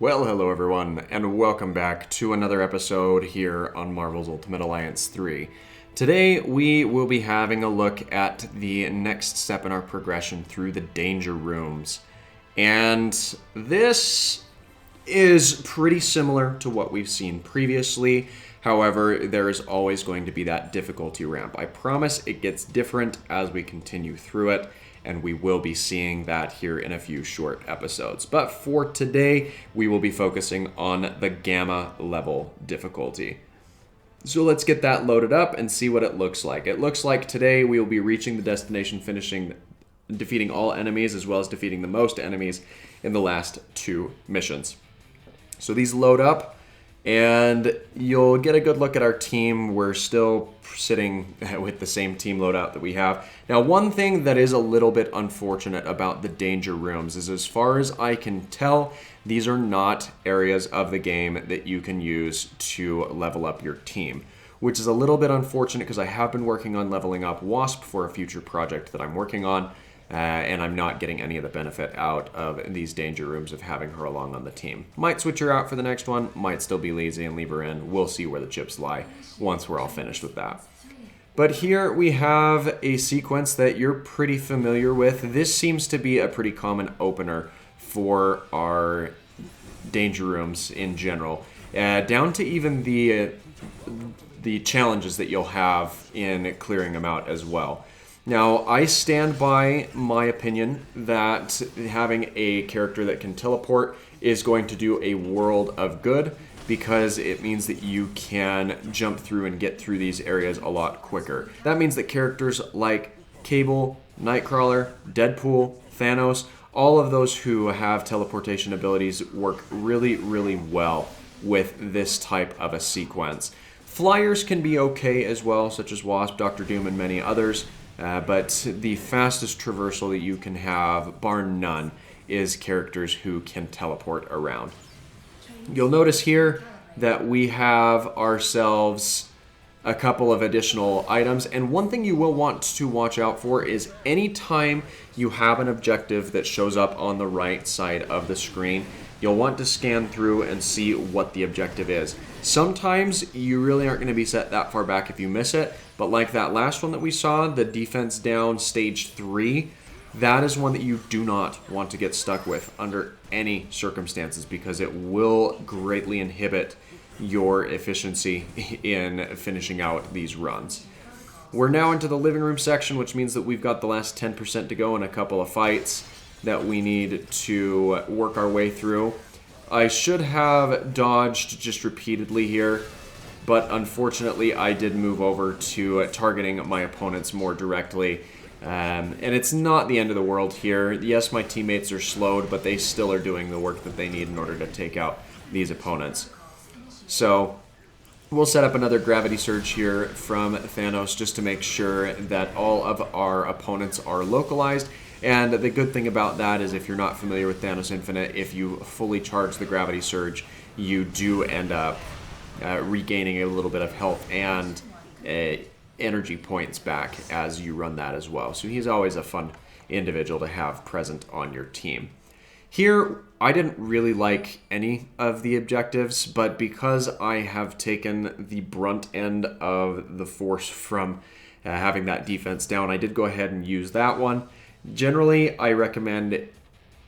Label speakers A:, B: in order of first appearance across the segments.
A: Well, hello everyone, and welcome back to another episode here on Marvel's Ultimate Alliance 3. Today, we will be having a look at the next step in our progression through the Danger Rooms. And this is pretty similar to what we've seen previously. However, there is always going to be that difficulty ramp. I promise it gets different as we continue through it, and we will be seeing that here in a few short episodes. But for today, we will be focusing on the Gamma level difficulty. So let's get that loaded up and see what it looks like. It looks like today we will be reaching the destination, defeating all enemies as well as defeating the most enemies in the last two missions. So these load up, and you'll get a good look at our team. We're still sitting with the same team loadout that we have. Now, one thing that is a little bit unfortunate about the Danger Rooms is, as far as I can tell, these are not areas of the game that you can use to level up your team, which is a little bit unfortunate because I have been working on leveling up Wasp for a future project that I'm working on. And I'm not getting any of the benefit out of these Danger Rooms of having her along on the team. Might switch her out for the next one, might still be lazy and leave her in. We'll see where the chips lie once we're all finished with that. But here we have a sequence that you're pretty familiar with. This seems to be a pretty common opener for our Danger Rooms in general. Down to even the challenges that you'll have in clearing them out as well. Now, I stand by my opinion that having a character that can teleport is going to do a world of good, because it means that you can jump through and get through these areas a lot quicker. That means that characters like Cable, Nightcrawler, Deadpool, Thanos, all of those who have teleportation abilities work really, really well with this type of a sequence. Flyers can be okay as well, such as Wasp, Doctor Doom, and many others. But the fastest traversal that you can have, bar none, is characters who can teleport around. You'll notice here that we have ourselves a couple of additional items, and one thing you will want to watch out for is anytime you have an objective that shows up on the right side of the screen, you'll want to scan through and see what the objective is. Sometimes you really aren't going to be set that far back if you miss it, but like that last one that we saw, the defense down stage 3, that is one that you do not want to get stuck with under any circumstances, because it will greatly inhibit your efficiency in finishing out these runs. We're now into the living room section, which means that we've got the last 10% to go in a couple of fights that we need to work our way through. I should have dodged just repeatedly here, but unfortunately I did move over to targeting my opponents more directly. And it's not the end of the world here. Yes, my teammates are slowed, but they still are doing the work that they need in order to take out these opponents. So we'll set up another gravity surge here from Thanos just to make sure that all of our opponents are localized. And the good thing about that is, if you're not familiar with Thanos Infinite, if you fully charge the gravity surge, you do end up regaining a little bit of health and energy points back as you run that as well. So he's always a fun individual to have present on your team. Here, I didn't really like any of the objectives, but because I have taken the brunt end of the force from having that defense down, I did go ahead and use that one. Generally, I recommend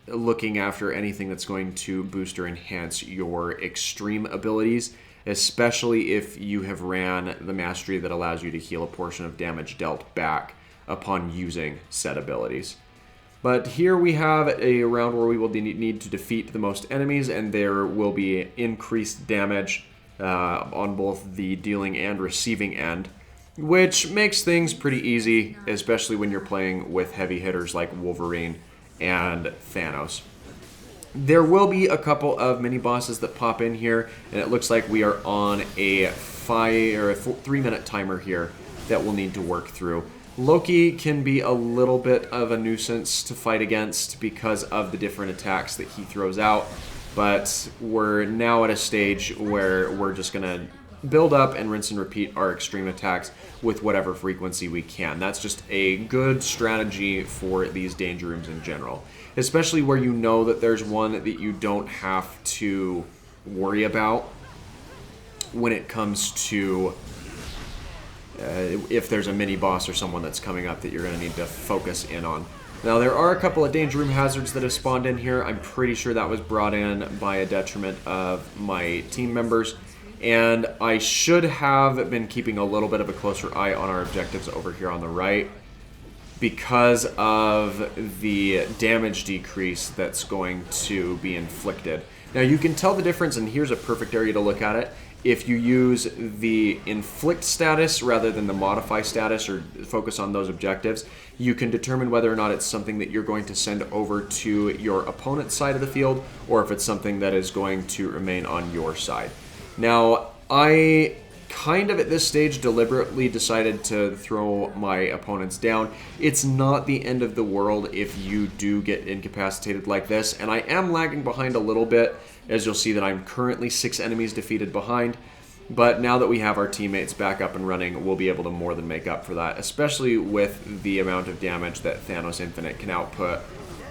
A: looking after anything that's going to boost or enhance your extreme abilities, especially if you have ran the mastery that allows you to heal a portion of damage dealt back upon using said abilities. But here we have a round where we will need to defeat the most enemies, and there will be increased damage on both the dealing and receiving end, which makes things pretty easy, especially when you're playing with heavy hitters like Wolverine and Thanos. There will be a couple of mini bosses that pop in here, and it looks like we are on a 3-minute timer here that we'll need to work through. Loki can be a little bit of a nuisance to fight against because of the different attacks that he throws out, but we're now at a stage where we're just going to build up and rinse and repeat our extreme attacks with whatever frequency we can. That's just a good strategy for these danger rooms in general, especially where you know that there's one that you don't have to worry about when it comes to if there's a mini boss or someone that's coming up that you're going to need to focus in on. Now, there are a couple of danger room hazards that have spawned in here. I'm pretty sure that was brought in by a detriment of my team members. And I should have been keeping a little bit of a closer eye on our objectives over here on the right because of the damage decrease that's going to be inflicted. Now, you can tell the difference, and here's a perfect area to look at it. If you use the inflict status rather than the modify status or focus on those objectives, you can determine whether or not it's something that you're going to send over to your opponent's side of the field or if it's something that is going to remain on your side. Now, I kind of at this stage deliberately decided to throw my opponents down. It's not the end of the world if you do get incapacitated like this, and I am lagging behind a little bit, as you'll see that I'm currently 6 enemies defeated behind, but now that we have our teammates back up and running, we'll be able to more than make up for that, especially with the amount of damage that Thanos Infinite can output.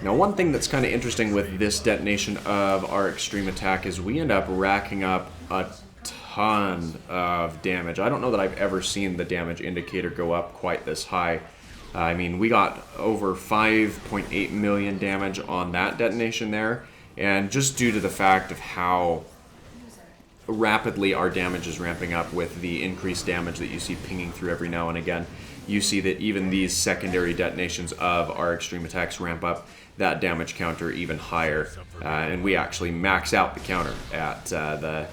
A: Now, one thing that's kind of interesting with this detonation of our extreme attack is we end up racking up a ton of damage. I don't know that I've ever seen the damage indicator go up quite this high. I mean, we got over 5.8 million damage on that detonation there, and just due to the fact of how rapidly our damage is ramping up with the increased damage that you see pinging through every now and again, you see that even these secondary detonations of our extreme attacks ramp up that damage counter even higher, and we actually max out the counter at the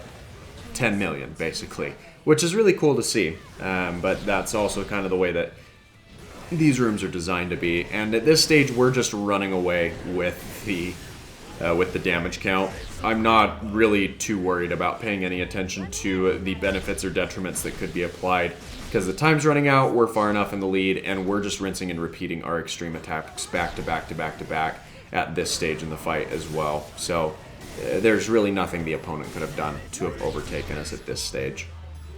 A: 10 million, basically, which is really cool to see, but that's also kind of the way that these rooms are designed to be, and at this stage we're just running away with the damage count. I'm not really too worried about paying any attention to the benefits or detriments that could be applied, because the time's running out, we're far enough in the lead, and we're just rinsing and repeating our extreme attacks back to back to back to back at this stage in the fight as well. So there's really nothing the opponent could have done to have overtaken us at this stage.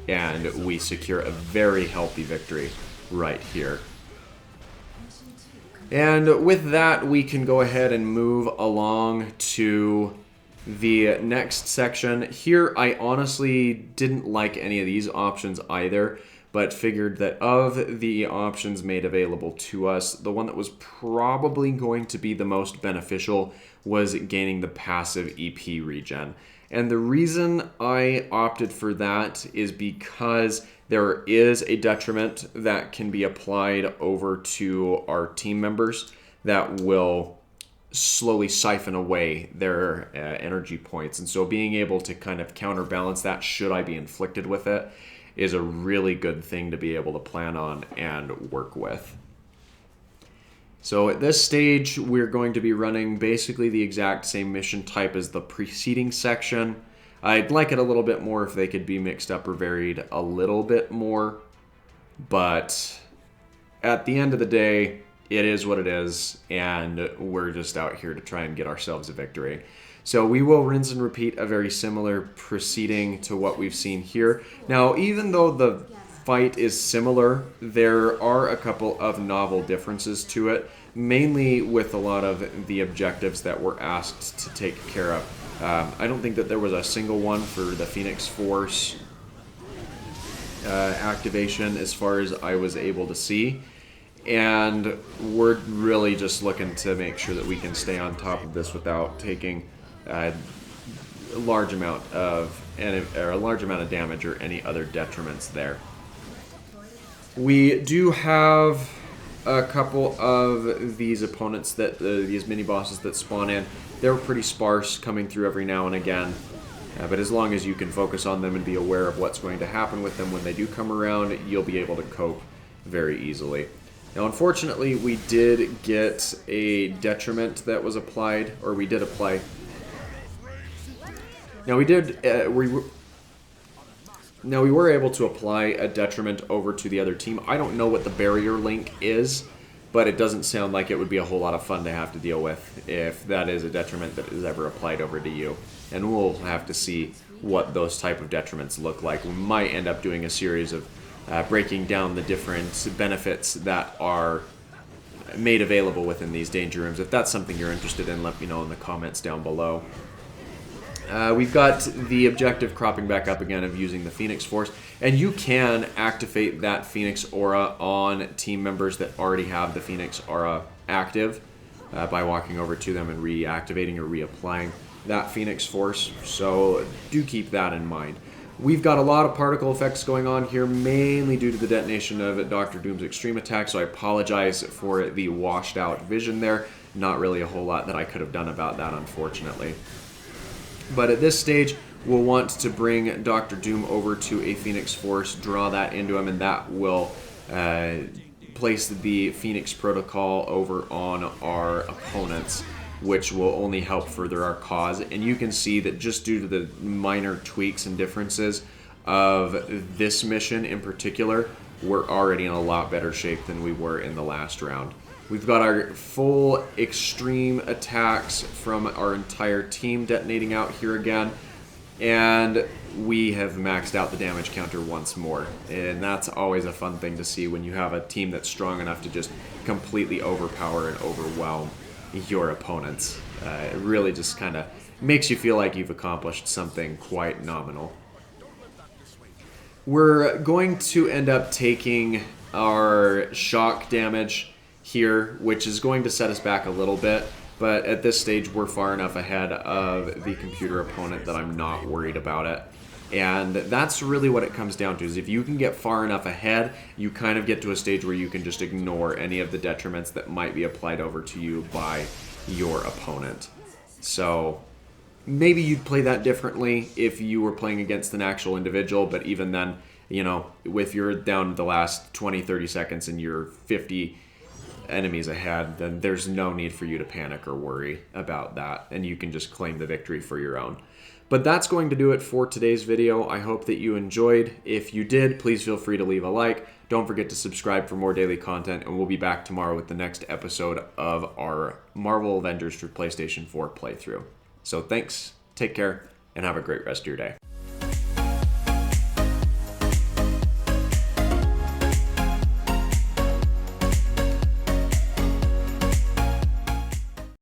A: And we secure a very healthy victory right here. And with that, we can go ahead and move along to the next section. Here, I honestly didn't like any of these options either, but figured that of the options made available to us, the one that was probably going to be the most beneficial was gaining the passive EP regen. And the reason I opted for that is because there is a detriment that can be applied over to our team members that will slowly siphon away their energy points. And so being able to kind of counterbalance that, should I be inflicted with it, is a really good thing to be able to plan on and work with. So at this stage, we're going to be running basically the exact same mission type as the preceding section. I'd like it a little bit more if they could be mixed up or varied a little bit more, but at the end of the day, it is what it is, and we're just out here to try and get ourselves a victory. So we will rinse and repeat a very similar proceeding to what we've seen here. Now, even though the fight is similar, there are a couple of novel differences to it, mainly with a lot of the objectives that we're asked to take care of. I don't think that there was a single one for the Phoenix Force activation as far as I was able to see. And we're really just looking to make sure that we can stay on top of this without taking a large amount of damage or any other detriments there. We do have a couple of these opponents that these mini bosses that spawn in. They're pretty sparse, coming through every now and again, but as long as you can focus on them and be aware of what's going to happen with them when they do come around, you'll be able to cope very easily. Now, unfortunately, we did get a detriment that was applied, or we did apply. Now, we were able to apply a detriment over to the other team. I don't know what the barrier link is, but it doesn't sound like it would be a whole lot of fun to have to deal with if that is a detriment that is ever applied over to you. And we'll have to see what those type of detriments look like. We might end up doing a series of breaking down the different benefits that are made available within these danger rooms. If that's something you're interested in, let me know in the comments down below. We've got the objective cropping back up again of using the Phoenix Force, and you can activate that Phoenix Aura on team members that already have the Phoenix Aura active by walking over to them and reactivating or reapplying that Phoenix Force, so do keep that in mind. We've got a lot of particle effects going on here, mainly due to the detonation of Dr. Doom's extreme attack, so I apologize for the washed out vision there. Not really a whole lot that I could have done about that, unfortunately. But at this stage, we'll want to bring Dr. Doom over to a Phoenix Force, draw that into him, and that will place the Phoenix Protocol over on our opponents, which will only help further our cause. And you can see that just due to the minor tweaks and differences of this mission in particular, we're already in a lot better shape than we were in the last round. We've got our full extreme attacks from our entire team detonating out here again, and we have maxed out the damage counter once more. And that's always a fun thing to see when you have a team that's strong enough to just completely overpower and overwhelm your opponents. It really just kind of makes you feel like you've accomplished something quite nominal. We're going to end up taking our shock damage here, which is going to set us back a little bit, but at this stage we're far enough ahead of the computer opponent that I'm not worried about it. And that's really what it comes down to, is if you can get far enough ahead, you kind of get to a stage where you can just ignore any of the detriments that might be applied over to you by your opponent. So maybe you'd play that differently if you were playing against an actual individual, but even then, you know, if you're down to the last 20-30 seconds and you're 50 enemies ahead, then there's no need for you to panic or worry about that, and you can just claim the victory for your own. But that's going to do it for today's video. I hope that you enjoyed. If you did, please feel free to leave a like. Don't forget to subscribe for more daily content, and we'll be back tomorrow with the next episode of our Marvel Avengers for PlayStation 4 playthrough. So thanks, take care, and have a great rest of your day.